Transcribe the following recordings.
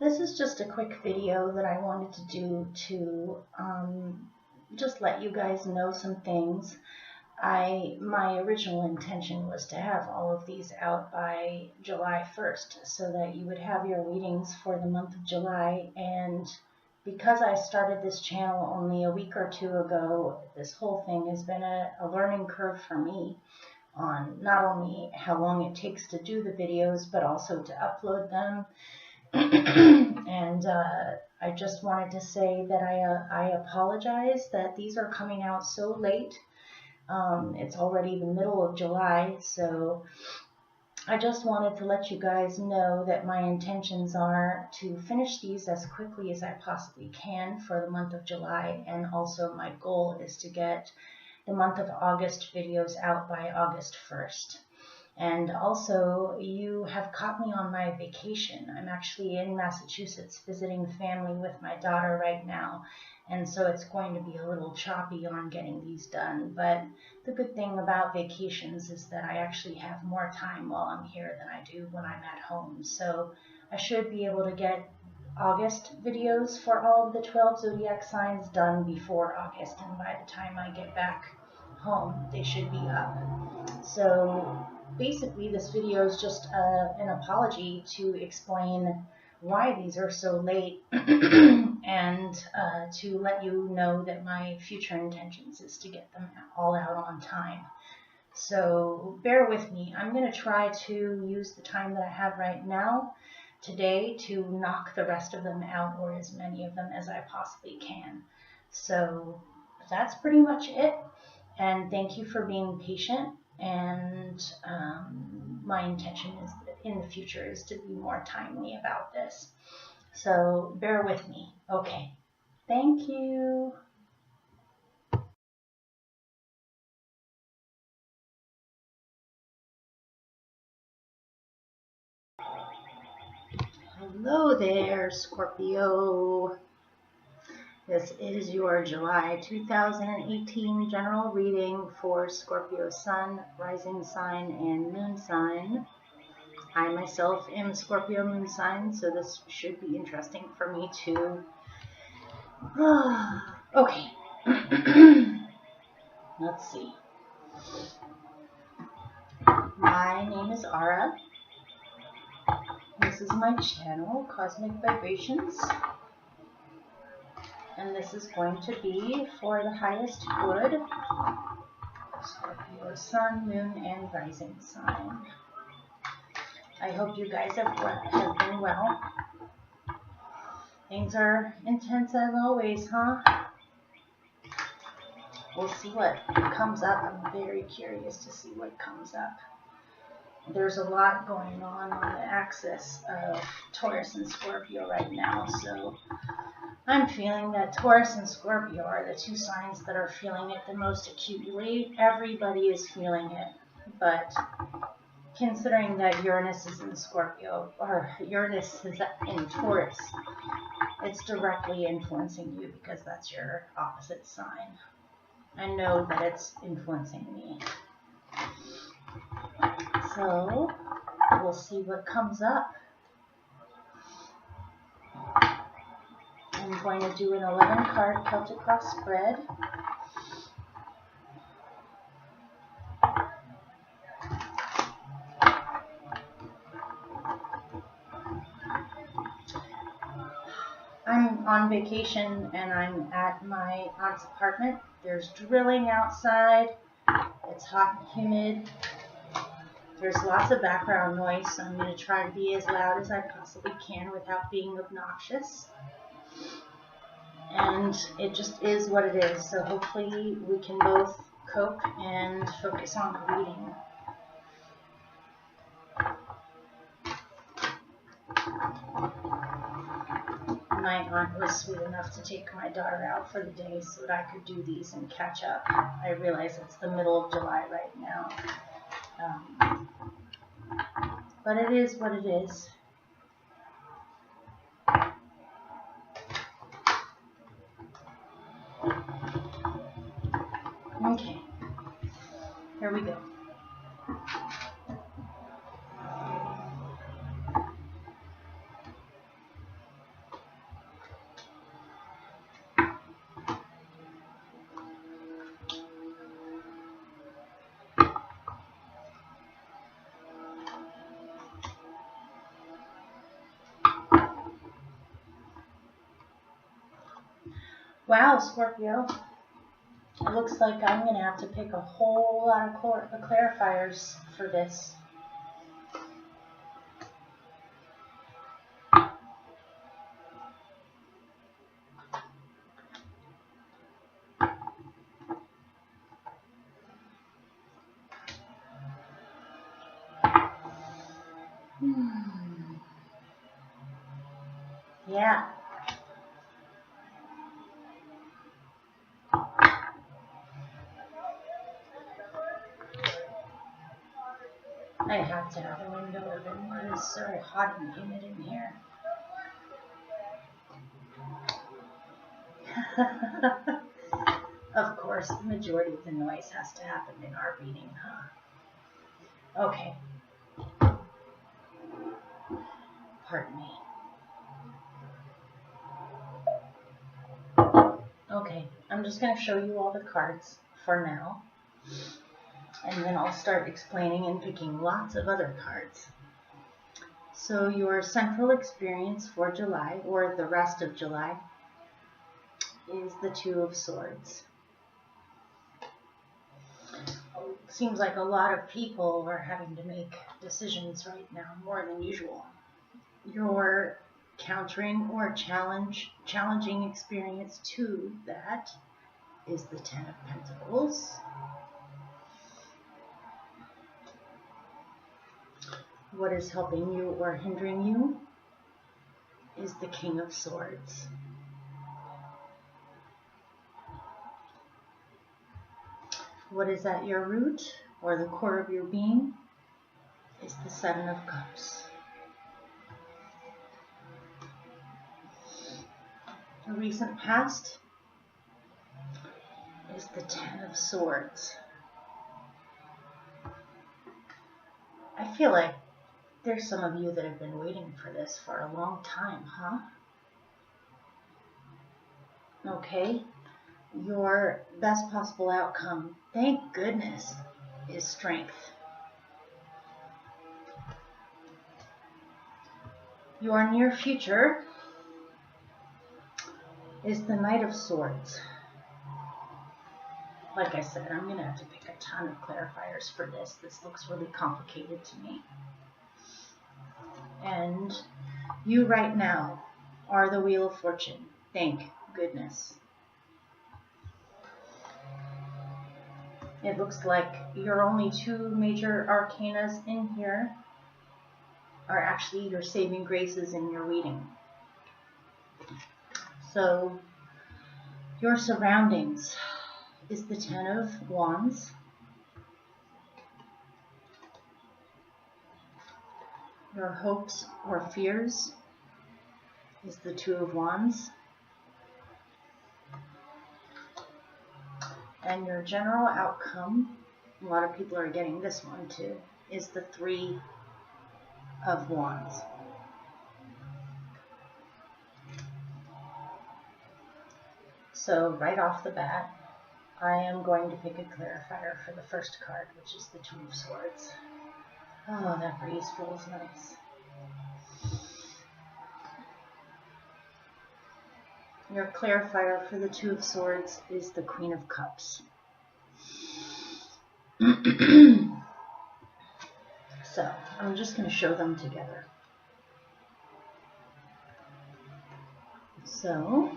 This is just a quick video that I wanted to do to just let you guys know some things. My original intention was to have all of these out by July 1st so that you would have your readings for the month of July. And because I started this channel only a week or two ago, this whole thing has been a learning curve for me on not only how long it takes to do the videos, but also to upload them. And I just wanted to say that I apologize that these are coming out so late. It's already the middle of July, so I just wanted to let you guys know that my intentions are to finish these as quickly as I possibly can for the month of July, and also my goal is to get the month of August videos out by August 1st. And also, you have caught me on my vacation. I'm actually in Massachusetts visiting family with my daughter right now, and so it's going to be a little choppy on getting these done. But the good thing about vacations is that I actually have more time while I'm here than I do when I'm at home. So I should be able to get August videos for all of the 12 zodiac signs done before August, and by the time I get back home, they should be up. So basically, this video is just an apology to explain why these are so late and to let you know that my future intentions is to get them all out on time. So bear with me. I'm going to try to use the time that I have right now today to knock the rest of them out, or as many of them as I possibly can. So that's pretty much it. And thank you for being patient. And my intention is that in the future is to be more timely about this. So bear with me. Okay. Thank you. Hello there, Scorpio. This is your July 2018 general reading for Scorpio Sun, Rising Sign, and Moon Sign. I myself am a Scorpio Moon Sign, so this should be interesting for me too. Okay. Let's see. My name is Ara. This is my channel, Cosmic Vibrations. And this is going to be for the highest good, Scorpio Sun, Moon, and Rising Sign. I hope you guys have been well. Things are intense as always, huh? We'll see what comes up. I'm very curious to see what comes up. There's a lot going on the axis of Taurus and Scorpio right now, so I'm feeling that Taurus and Scorpio are the two signs that are feeling it the most acutely. Everybody is feeling it, but considering that Uranus is in Scorpio, or Uranus is in Taurus, it's directly influencing you because that's your opposite sign. I know that it's influencing me. So we'll see what comes up. I'm going to do an 11-card Celtic Cross spread. I'm on vacation and I'm at my aunt's apartment. There's drilling outside. It's hot and humid. There's lots of background noise, so I'm going to try to be as loud as I possibly can without being obnoxious. And it just is what it is, so hopefully we can both cope and focus on the reading. My aunt was sweet enough to take my daughter out for the day so that I could do these and catch up. I realize it's the middle of July right now. But it is what it is. Okay, here we go. Wow, Scorpio. It looks like I'm going to have to pick a whole lot of clarifiers for this. Yeah. I have to have a window open. It is so hot and humid in here. Of course, the majority of the noise has to happen in our reading, huh? Okay. Pardon me. Okay, I'm just going to show you all the cards for now. And then I'll start explaining and picking lots of other cards. So your central experience for July, or the rest of July, is the Two of Swords. Seems like a lot of people are having to make decisions right now, more than usual. Your countering or challenging experience to that is the Ten of Pentacles. What is helping you or hindering you is the King of Swords. What is at your root or the core of your being is the Seven of Cups. The recent past is the Ten of Swords. I feel like there's some of you that have been waiting for this for a long time, huh? Okay, your best possible outcome, thank goodness, is strength. Your near future is the Knight of Swords. Like I said, I'm going to have to pick a ton of clarifiers for this. This looks really complicated to me. And you right now are the Wheel of Fortune. Thank goodness. It looks like your only two major arcanas in here are actually your saving graces in your reading. So your surroundings is the Ten of Wands. Your hopes or fears is the Two of Wands. And your general outcome, a lot of people are getting this one too, is the Three of Wands. So right off the bat, I am going to pick a clarifier for the first card, which is the Two of Swords. Oh, that breeze feels nice. Your clarifier for the Two of Swords is the Queen of Cups. So, I'm just going to show them together. So,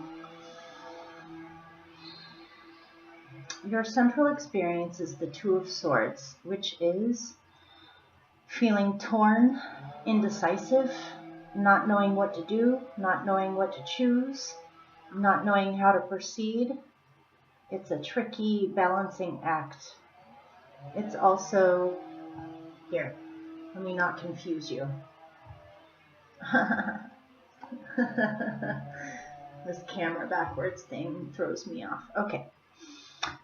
your central experience is the Two of Swords, which is feeling torn, indecisive, not knowing what to do, not knowing what to choose, not knowing how to proceed. It's a tricky balancing act. It's also, here, let me not confuse you. This camera backwards thing throws me off. Okay,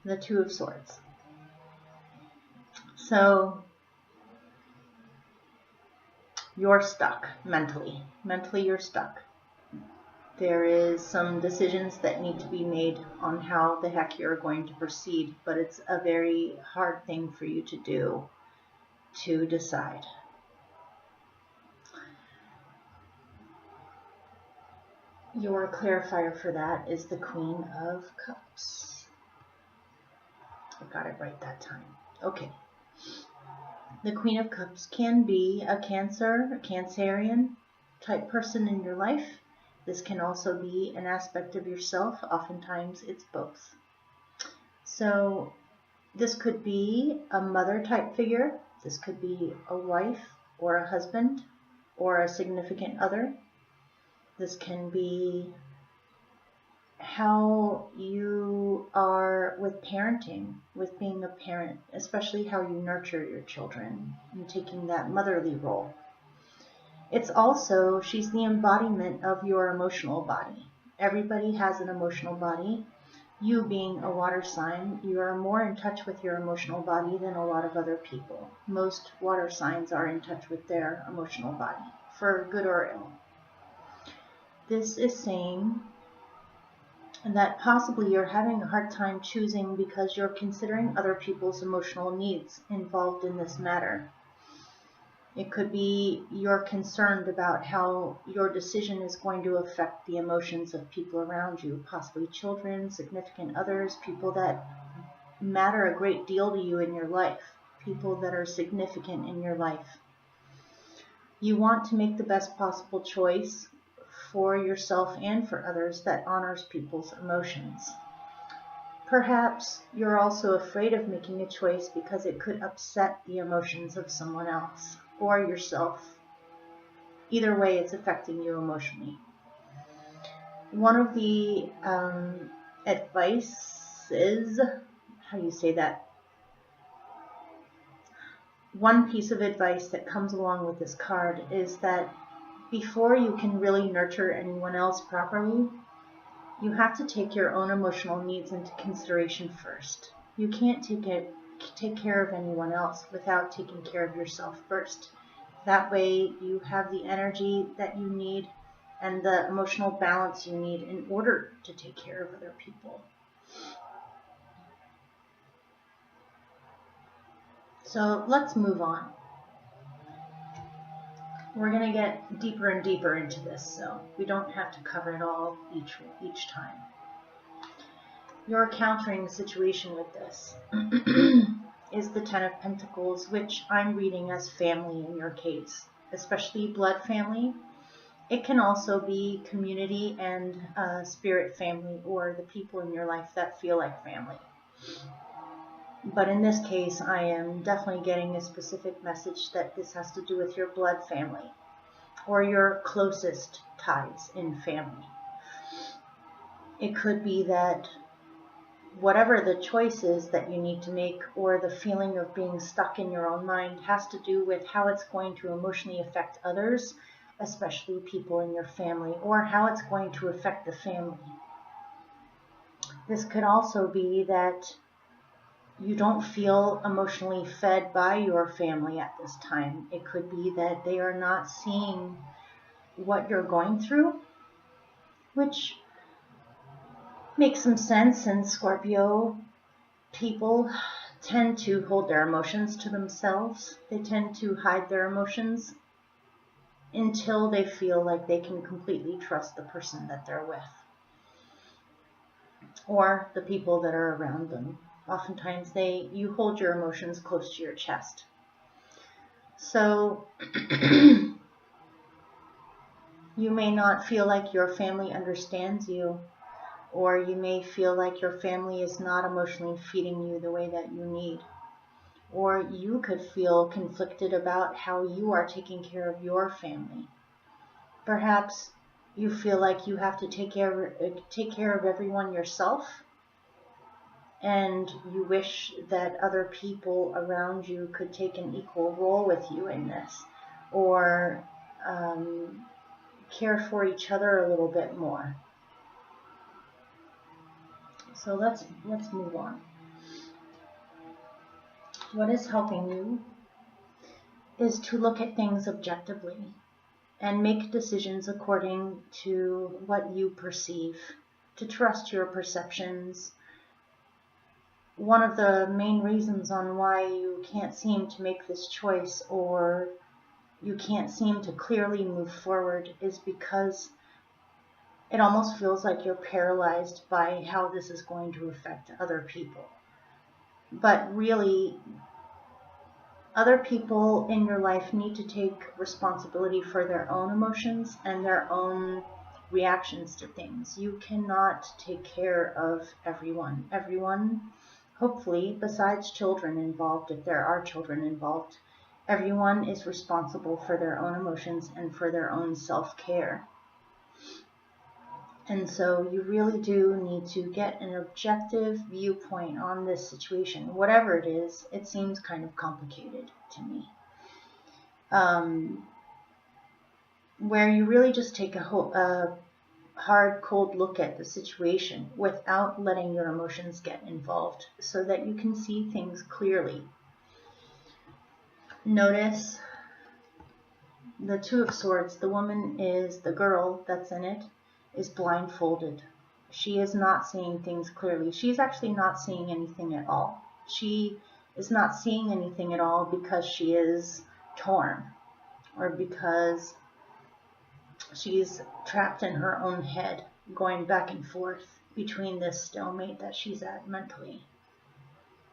the Two of Swords. So, you're stuck mentally. Mentally, you're stuck. There is some decisions that need to be made on how the heck you're going to proceed, but it's a very hard thing for you to do, to decide. Your clarifier for that is the Queen of Cups. I got it right that time. Okay. The Queen of Cups can be a Cancerian type person in your life. This can also be an aspect of yourself. Oftentimes it's both. So this could be a mother type figure. This could be a wife or a husband or a significant other. This can be how you are with parenting, with being a parent, especially how you nurture your children and taking that motherly role. It's also, she's the embodiment of your emotional body. Everybody has an emotional body. You being a water sign, you are more in touch with your emotional body than a lot of other people. Most water signs are in touch with their emotional body, for good or ill. This is saying that possibly you're having a hard time choosing because you're considering other people's emotional needs involved in this matter. It could be you're concerned about how your decision is going to affect the emotions of people around you, possibly children, significant others, people that matter a great deal to you in your life, people that are significant in your life. You want to make the best possible choice for yourself and for others that honors people's emotions. Perhaps you're also afraid of making a choice because it could upset the emotions of someone else or yourself. Either way, it's affecting you emotionally. One of the advices, how do you say that? One piece of advice that comes along with this card is that before you can really nurture anyone else properly, you have to take your own emotional needs into consideration first. You can't take care of anyone else without taking care of yourself first. That way you have the energy that you need and the emotional balance you need in order to take care of other people. So let's move on. We're going to get deeper and deeper into this, so we don't have to cover it all each time. Your countering situation with this is the Ten of Pentacles, which I'm reading as family in your case, especially blood family. It can also be community and spirit family, or the people in your life that feel like family. But in this case, I am definitely getting a specific message that this has to do with your blood family or your closest ties in family. It could be that whatever the choice is that you need to make, or the feeling of being stuck in your own mind, has to do with how it's going to emotionally affect others, especially people in your family, or how it's going to affect the family. This could also be that you don't feel emotionally fed by your family at this time. It could be that they are not seeing what you're going through, which makes some sense. And Scorpio people tend to hold their emotions to themselves. They tend to hide their emotions until they feel like they can completely trust the person that they're with or the people that are around them. Oftentimes you hold your emotions close to your chest. So you may not feel like your family understands you, or you may feel like your family is not emotionally feeding you the way that you need. Or you could feel conflicted about how you are taking care of your family. Perhaps you feel like you have to take care of everyone yourself, and you wish that other people around you could take an equal role with you in this, or care for each other a little bit more. So let's move on. What is helping you is to look at things objectively and make decisions according to what you perceive, to trust your perceptions. One of the main reasons on why you can't seem to make this choice, or you can't seem to clearly move forward, is because it almost feels like you're paralyzed by how this is going to affect other people. But really, other people in your life need to take responsibility for their own emotions and their own reactions to things. You cannot take care of everyone. Everyone, hopefully, besides children involved, if there are children involved, everyone is responsible for their own emotions and for their own self-care. And so you really do need to get an objective viewpoint on this situation. Whatever it is, it seems kind of complicated to me. Where you really just take a hard, cold look at the situation without letting your emotions get involved so that you can see things clearly. Notice the Two of Swords. The woman is, the girl that's in it, is blindfolded. She is not seeing things clearly. She's actually not seeing anything at all. She is not seeing anything at all because she is torn, or because she's trapped in her own head, going back and forth between this stalemate that she's at mentally.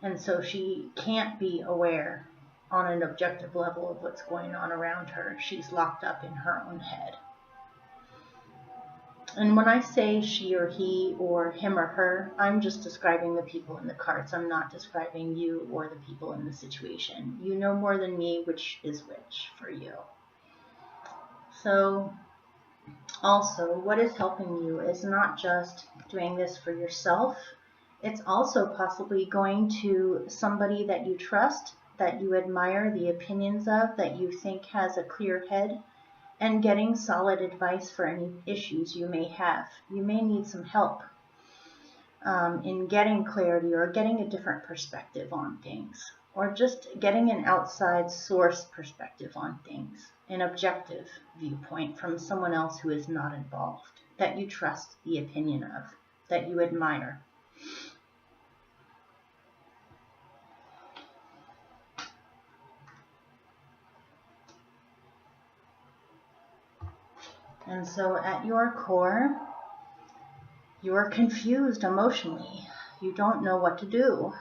And so she can't be aware on an objective level of what's going on around her. She's locked up in her own head. And when I say she or he or him or her, I'm just describing the people in the cards. I'm not describing you or the people in the situation. You know more than me which is which for you. So also, what is helping you is not just doing this for yourself. It's also possibly going to somebody that you trust, that you admire the opinions of, that you think has a clear head, and getting solid advice for any issues you may have. You may need some help in getting clarity or getting a different perspective on things, or just getting an outside source perspective on things, an objective viewpoint from someone else who is not involved, that you trust the opinion of, that you admire. And so at your core, you are confused emotionally. You don't know what to do.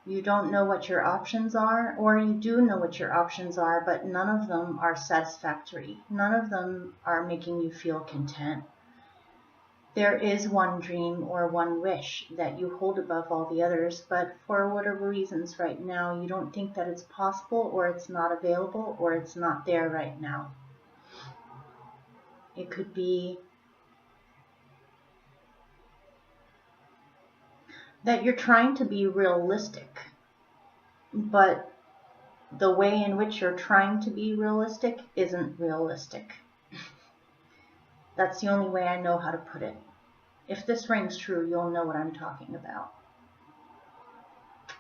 You don't know what your options are, or you do know what your options are, but none of them are satisfactory. None of them are making you feel content. There is one dream or one wish that you hold above all the others, but for whatever reasons right now, you don't think that it's possible, or it's not available, or it's not there right now. It could be that you're trying to be realistic, but the way in which you're trying to be realistic isn't realistic. That's the only way I know how to put it. If this rings true, you'll know what I'm talking about.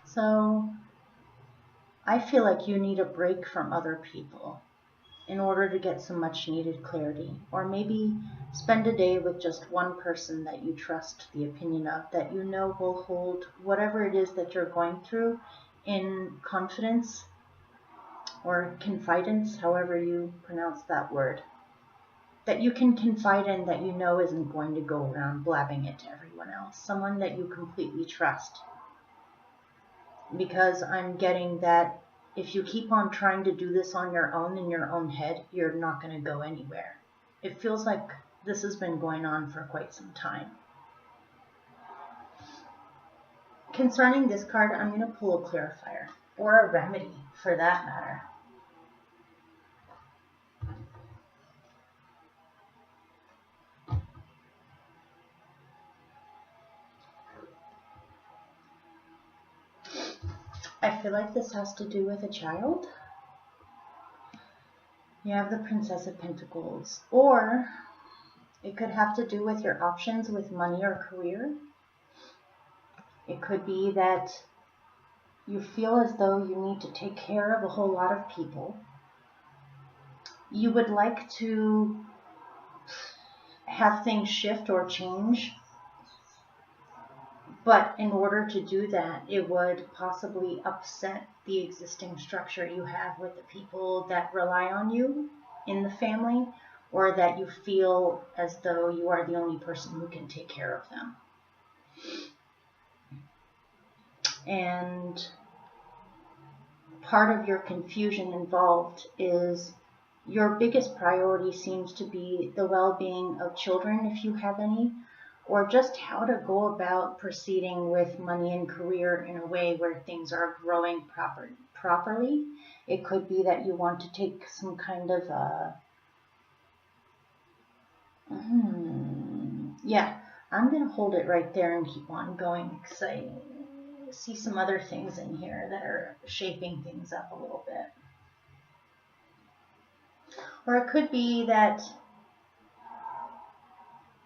So I feel like you need a break from other people in order to get some much needed clarity, or maybe spend a day with just one person that you trust the opinion of, that you know will hold whatever it is that you're going through in confidence or confidence, however you pronounce that word, that you can confide in, that you know isn't going to go around blabbing it to everyone else, someone that you completely trust. Because I'm getting that if you keep on trying to do this on your own in your own head, you're not going to go anywhere. It feels like this has been going on for quite some time. Concerning this card, I'm going to pull a clarifier, or a remedy for that matter. I feel like this has to do with a child. You have the Princess of Pentacles, or it could have to do with your options with money or career. It could be that you feel as though you need to take care of a whole lot of people. You would like to have things shift or change, but in order to do that, it would possibly upset the existing structure you have with the people that rely on you in the family, or that you feel as though you are the only person who can take care of them. And part of your confusion involved is your biggest priority seems to be the well-being of children, if you have any, or just how to go about proceeding with money and career in a way where things are growing properly. It could be that you want to take some kind of yeah, I'm going to hold it right there and keep on going because I see some other things in here that are shaping things up a little bit. Or it could be that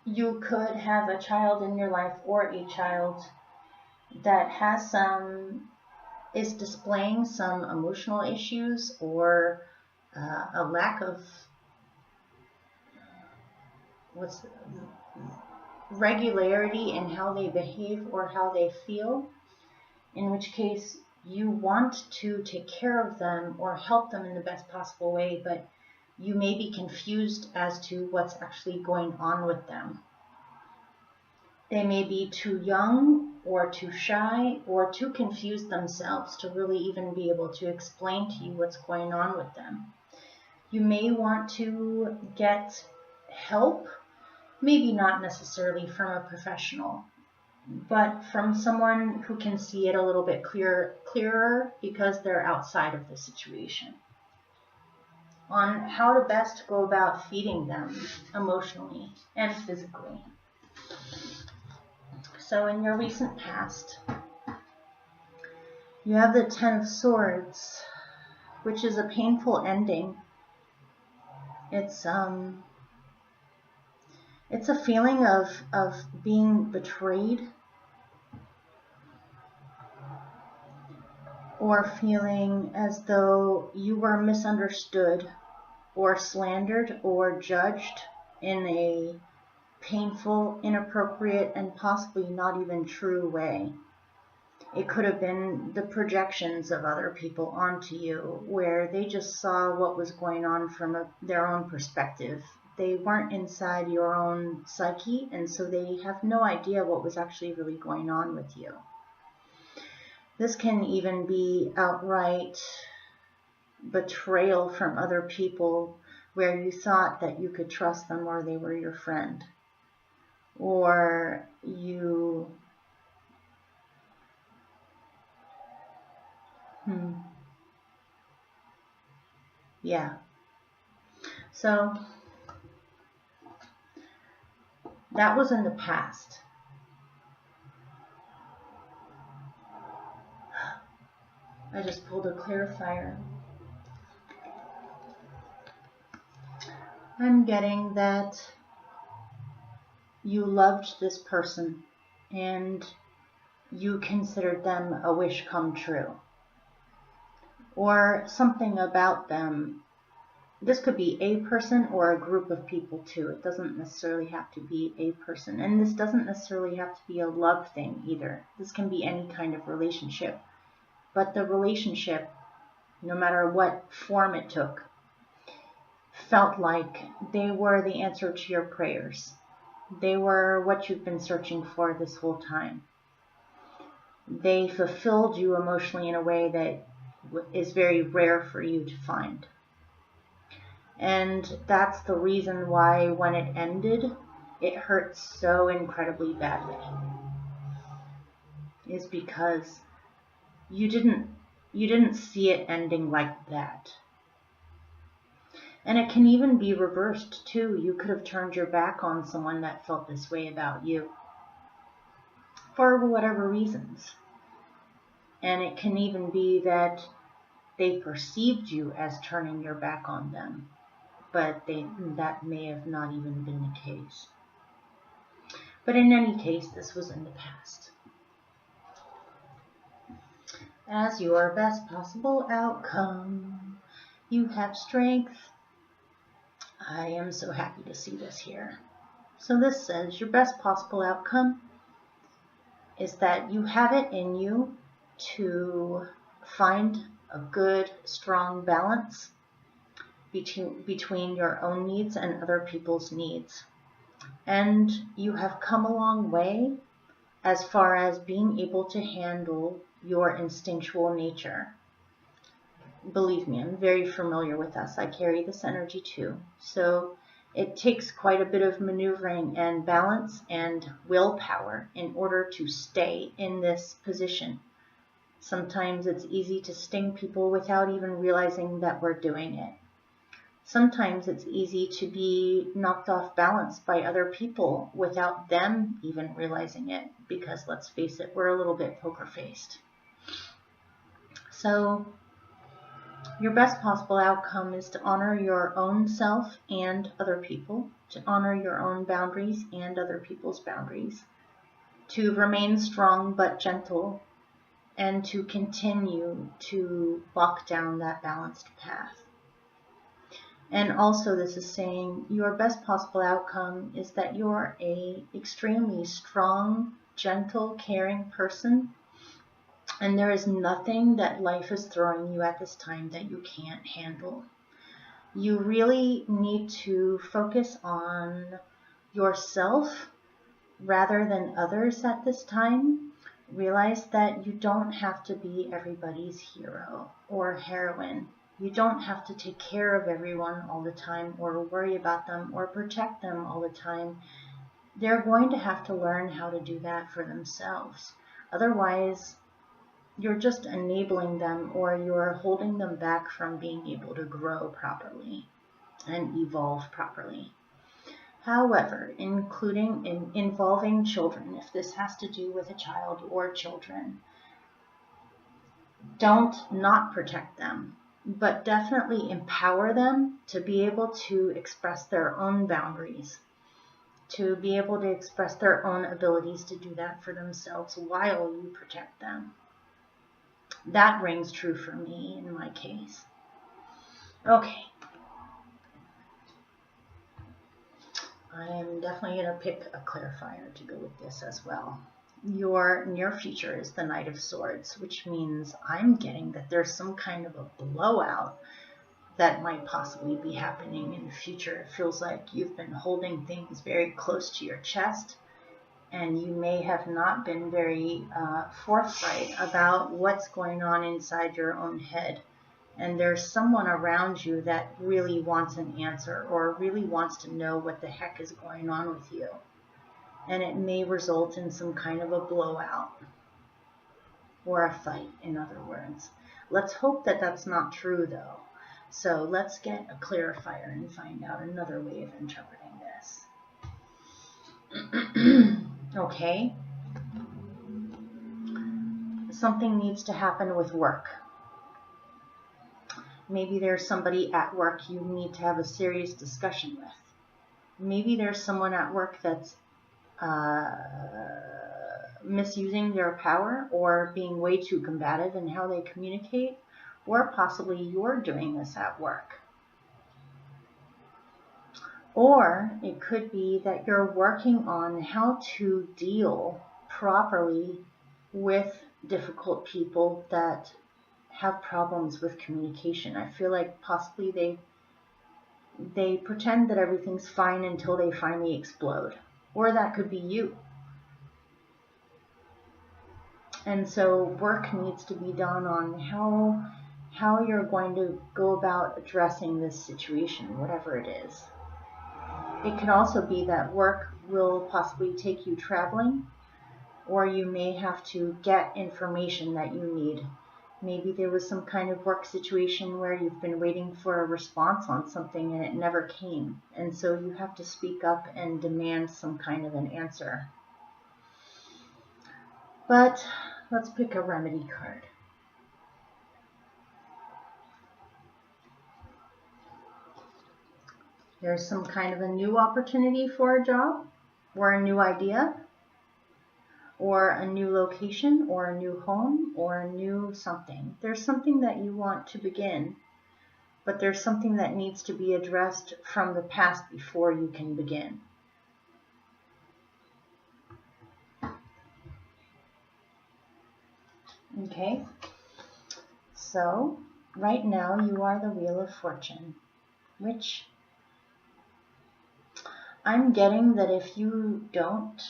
you could have a child in your life, or a child that has is displaying some emotional issues, or a lack of regularity in how they behave or how they feel, in which case you want to take care of them or help them in the best possible way, but you may be confused as to what's actually going on with them. They may be too young or too shy or too confused themselves to really even be able to explain to you what's going on with them. You may want to get help, maybe not necessarily from a professional, but from someone who can see it a little bit clearer because they're outside of the situation, on how to best go about feeding them emotionally and physically. So in your recent past, you have the Ten of Swords, which is a painful ending. It's a feeling of being betrayed, or feeling as though you were misunderstood or slandered or judged in a painful, inappropriate, and possibly not even true way. It could have been the projections of other people onto you, where they just saw what was going on from their own perspective. They weren't inside your own psyche, and so they have no idea what was actually really going on with you. This can even be outright betrayal from other people, where you thought that you could trust them or they were your friend. Or you yeah. So that was in the past. I just pulled a clarifier. I'm getting that you loved this person and you considered them a wish come true, or something about them. This could be a person or a group of people too. It doesn't necessarily have to be a person, and this doesn't necessarily have to be a love thing either. This can be any kind of relationship, but the relationship, no matter what form it took, felt like they were the answer to your prayers. They were what you've been searching for this whole time. They fulfilled you emotionally in a way that is very rare for you to find. And that's the reason why when it ended, it hurt so incredibly badly. Is because you didn't see it ending like that. And it can even be reversed too. You could have turned your back on someone that felt this way about you, for whatever reasons. And it can even be that they perceived you as turning your back on them, but that may have not even been the case. But in any case, this was in the past. As your best possible outcome, you have strength. I am so happy to see this here. So this says your best possible outcome is that you have it in you to find a good, strong balance between your own needs and other people's needs. And you have come a long way as far as being able to handle your instinctual nature. Believe me, I'm very familiar with us. I carry this energy too. So it takes quite a bit of maneuvering and balance and willpower in order to stay in this position. Sometimes it's easy to sting people without even realizing that we're doing it. Sometimes it's easy to be knocked off balance by other people without them even realizing it, because let's face it, we're a little bit poker-faced. So your best possible outcome is to honor your own self and other people, to honor your own boundaries and other people's boundaries, to remain strong but gentle, and to continue to walk down that balanced path. And also this is saying your best possible outcome is that you're a extremely strong, gentle, caring person, and there is nothing that life is throwing you at this time that you can't handle. You really need to focus on yourself rather than others at this time. Realize that you don't have to be everybody's hero or heroine. You don't have to take care of everyone all the time or worry about them or protect them all the time. They're going to have to learn how to do that for themselves. Otherwise, you're just enabling them, or you're holding them back from being able to grow properly and evolve properly. However, involving children, if this has to do with a child or children, don't not protect them, but definitely empower them to be able to express their own boundaries, to be able to express their own abilities to do that for themselves while you protect them. That rings true for me in my case. Okay. I am definitely going to pick a clarifier to go with this as well. Your near future is the Knight of Swords, which means I'm getting that there's some kind of a blowout that might possibly be happening in the future. It feels like you've been holding things very close to your chest, and you may have not been very forthright about what's going on inside your own head. And there's someone around you that really wants an answer or really wants to know what the heck is going on with you. And it may result in some kind of a blowout or a fight, in other words. Let's hope that that's not true, though. So let's get a clarifier and find out another way of interpreting this. Okay. Something needs to happen with work. Maybe there's somebody at work you need to have a serious discussion with. Maybe there's someone at work that's misusing their power or being way too combative in how they communicate, or possibly you're doing this at work. Or it could be that you're working on how to deal properly with difficult people that have problems with communication. I feel like possibly they pretend that everything's fine until they finally explode. Or that could be you. And so work needs to be done on how you're going to go about addressing this situation, whatever it is. It can also be that work will possibly take you traveling, or you may have to get information that you need. Maybe there was some kind of work situation where you've been waiting for a response on something and it never came. And so you have to speak up and demand some kind of an answer. But let's pick a remedy card. There's some kind of a new opportunity for a job, or a new idea, or a new location, or a new home, or a new something. There's something that you want to begin, but there's something that needs to be addressed from the past before you can begin. Okay, so right now you are the Wheel of Fortune. which I'm getting that if you don't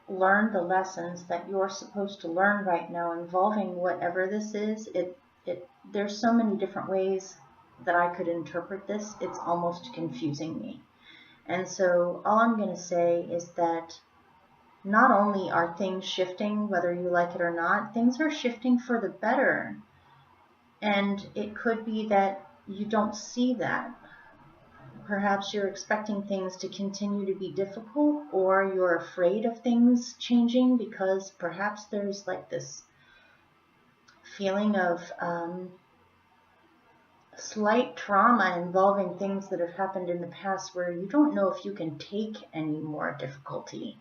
learn the lessons that you're supposed to learn right now involving whatever this is, there's so many different ways that I could interpret this, it's almost confusing me. And so all I'm going to say is that not only are things shifting, whether you like it or not, things are shifting for the better. And it could be that you don't see that. Perhaps you're expecting things to continue to be difficult, or you're afraid of things changing because perhaps there's like this feeling of slight trauma involving things that have happened in the past where you don't know if you can take any more difficulty,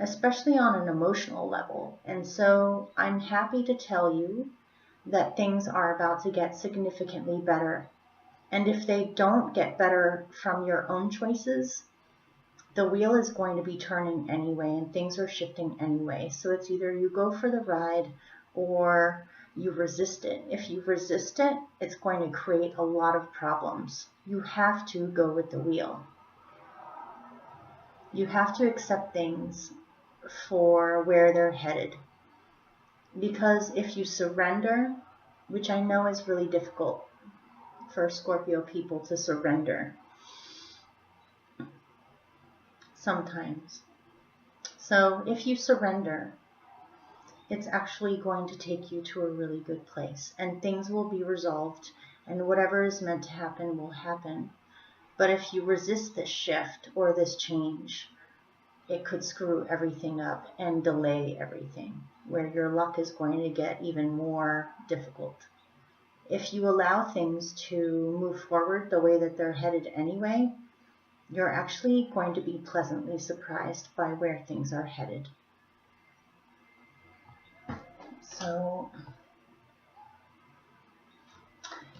especially on an emotional level. And so I'm happy to tell you that things are about to get significantly better. And if they don't get better from your own choices, the wheel is going to be turning anyway, and things are shifting anyway. So it's either you go for the ride or you resist it. If you resist it, it's going to create a lot of problems. You have to go with the wheel. You have to accept things for where they're headed. Because if you surrender, which I know is really difficult for Scorpio people to surrender sometimes. So if you surrender, it's actually going to take you to a really good place, and things will be resolved, and whatever is meant to happen will happen. But if you resist this shift or this change, it could screw everything up and delay everything, where your luck is going to get even more difficult. If you allow things to move forward the way that they're headed anyway, you're actually going to be pleasantly surprised by where things are headed. So,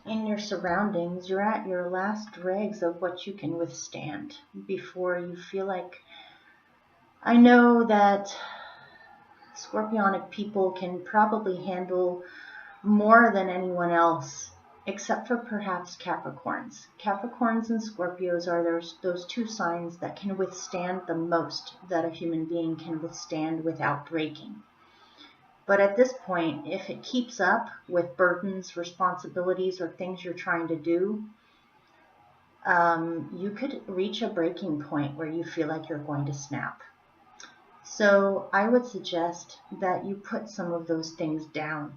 in your surroundings, you're at your last dregs of what you can withstand before you feel like... I know that Scorpionic people can probably handle more than anyone else, except for perhaps Capricorns. Capricorns and Scorpios are those two signs that can withstand the most that a human being can withstand without breaking. But at this point, if it keeps up with burdens, responsibilities, or things you're trying to do, you could reach a breaking point where you feel like you're going to snap. So I would suggest that you put some of those things down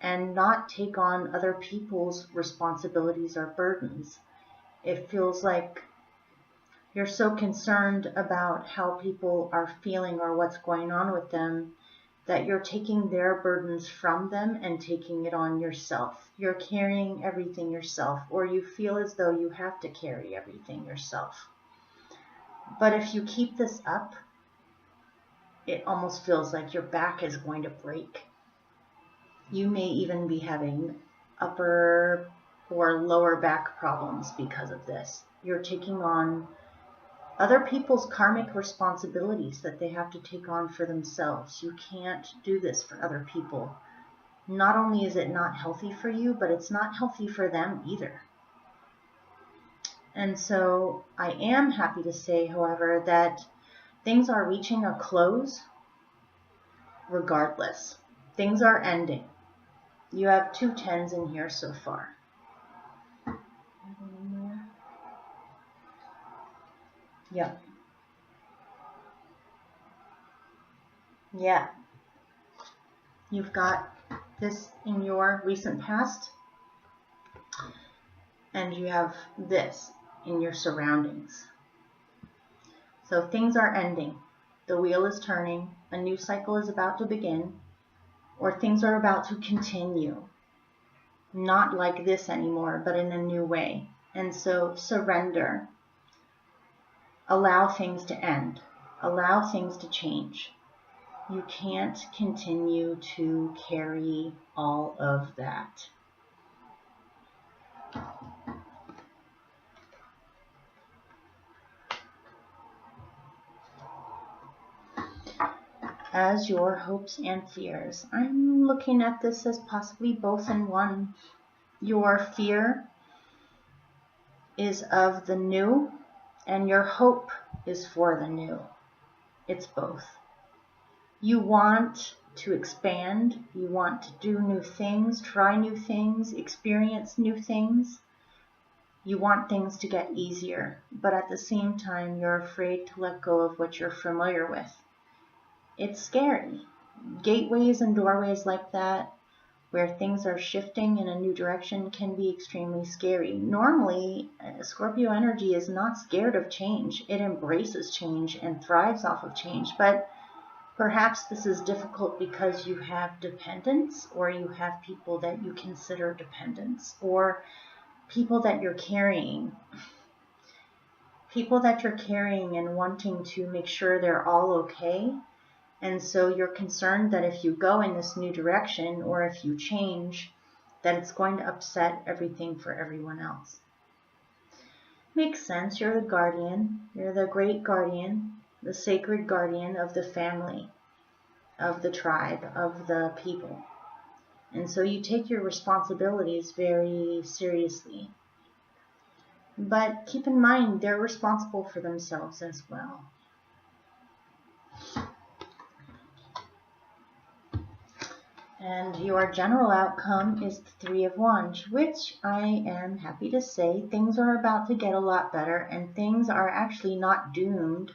and not take on other people's responsibilities or burdens. It feels like you're so concerned about how people are feeling or what's going on with them that you're taking their burdens from them and taking it on yourself. You're carrying everything yourself, or you feel as though you have to carry everything yourself. But if you keep this up, it almost feels like your back is going to break. You may even be having upper or lower back problems because of this. You're taking on other people's karmic responsibilities that they have to take on for themselves. You can't do this for other people. Not only is it not healthy for you, but it's not healthy for them either. And so I am happy to say, however, that things are reaching a close regardless. Things are ending. You have 2 10s in here so far. Yep. Yeah. You've got this in your recent past, and you have this in your surroundings. So things are ending. The wheel is turning. A new cycle is about to begin, or things are about to continue. Not like this anymore, but in a new way. And so surrender. Allow things to end. Allow things to change. You can't continue to carry all of that. As your hopes and fears, I'm looking at this as possibly both in one. Your fear is of the new, and your hope is for the new. It's both. You want to expand, you want to do new things, try new things, experience new things. You want things to get easier, but at the same time, you're afraid to let go of what you're familiar with. It's scary. Gateways and doorways like that, where things are shifting in a new direction, can be extremely scary. Normally, Scorpio energy is not scared of change. It embraces change and thrives off of change, but perhaps this is difficult because you have dependents, or you have people that you consider dependents, or people that you're carrying. People that you're carrying and wanting to make sure they're all okay. And so you're concerned that if you go in this new direction, or if you change, that it's going to upset everything for everyone else. Makes sense. You're the guardian. You're the great guardian, the sacred guardian of the family, of the tribe, of the people. And so you take your responsibilities very seriously. But keep in mind, they're responsible for themselves as well. And your general outcome is the Three of Wands, which I am happy to say things are about to get a lot better, and things are actually not doomed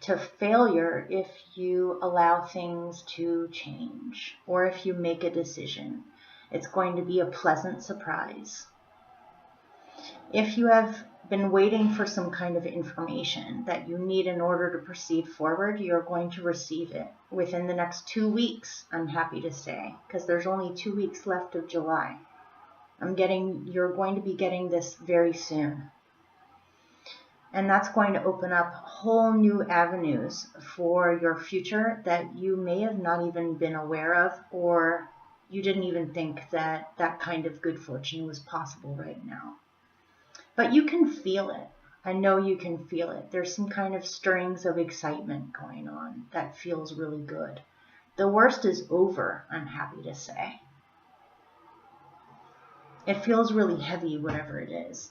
to failure if you allow things to change, or if you make a decision. It's going to be a pleasant surprise. If you have been waiting for some kind of information that you need in order to proceed forward, you're going to receive it within the next 2 weeks, I'm happy to say, because there's only 2 weeks left of July. You're going to be getting this very soon. And that's going to open up whole new avenues for your future that you may have not even been aware of, or you didn't even think that that kind of good fortune was possible right now. But you can feel it. I know you can feel it. There's some kind of stirrings of excitement going on that feels really good. The worst is over, I'm happy to say. It feels really heavy, whatever it is.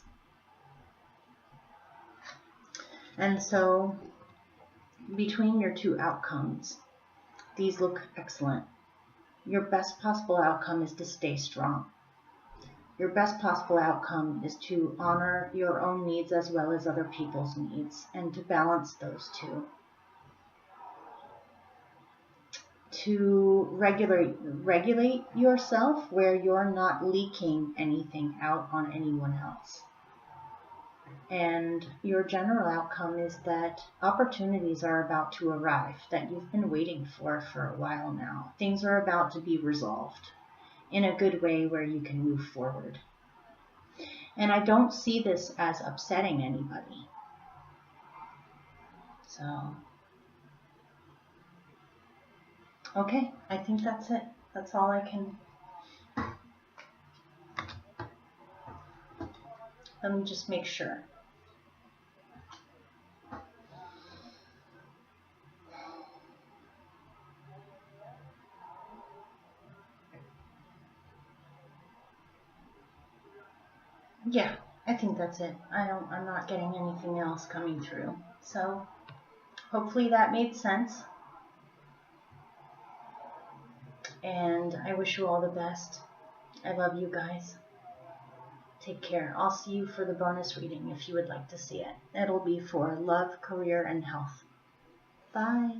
And so, between your two outcomes, these look excellent. Your best possible outcome is to stay strong. Your best possible outcome is to honor your own needs as well as other people's needs, and to balance those two. To regulate yourself where you're not leaking anything out on anyone else. And your general outcome is that opportunities are about to arrive that you've been waiting for a while now. Things are about to be resolved in a good way where you can move forward. And I don't see this as upsetting anybody. So, okay, I think that's it. That's all I can. Let me just make sure. Yeah, I think that's it. I'm not getting anything else coming through. So, hopefully that made sense. And I wish you all the best. I love you guys. Take care. I'll see you for the bonus reading if you would like to see it. It'll be for love, career, and health. Bye.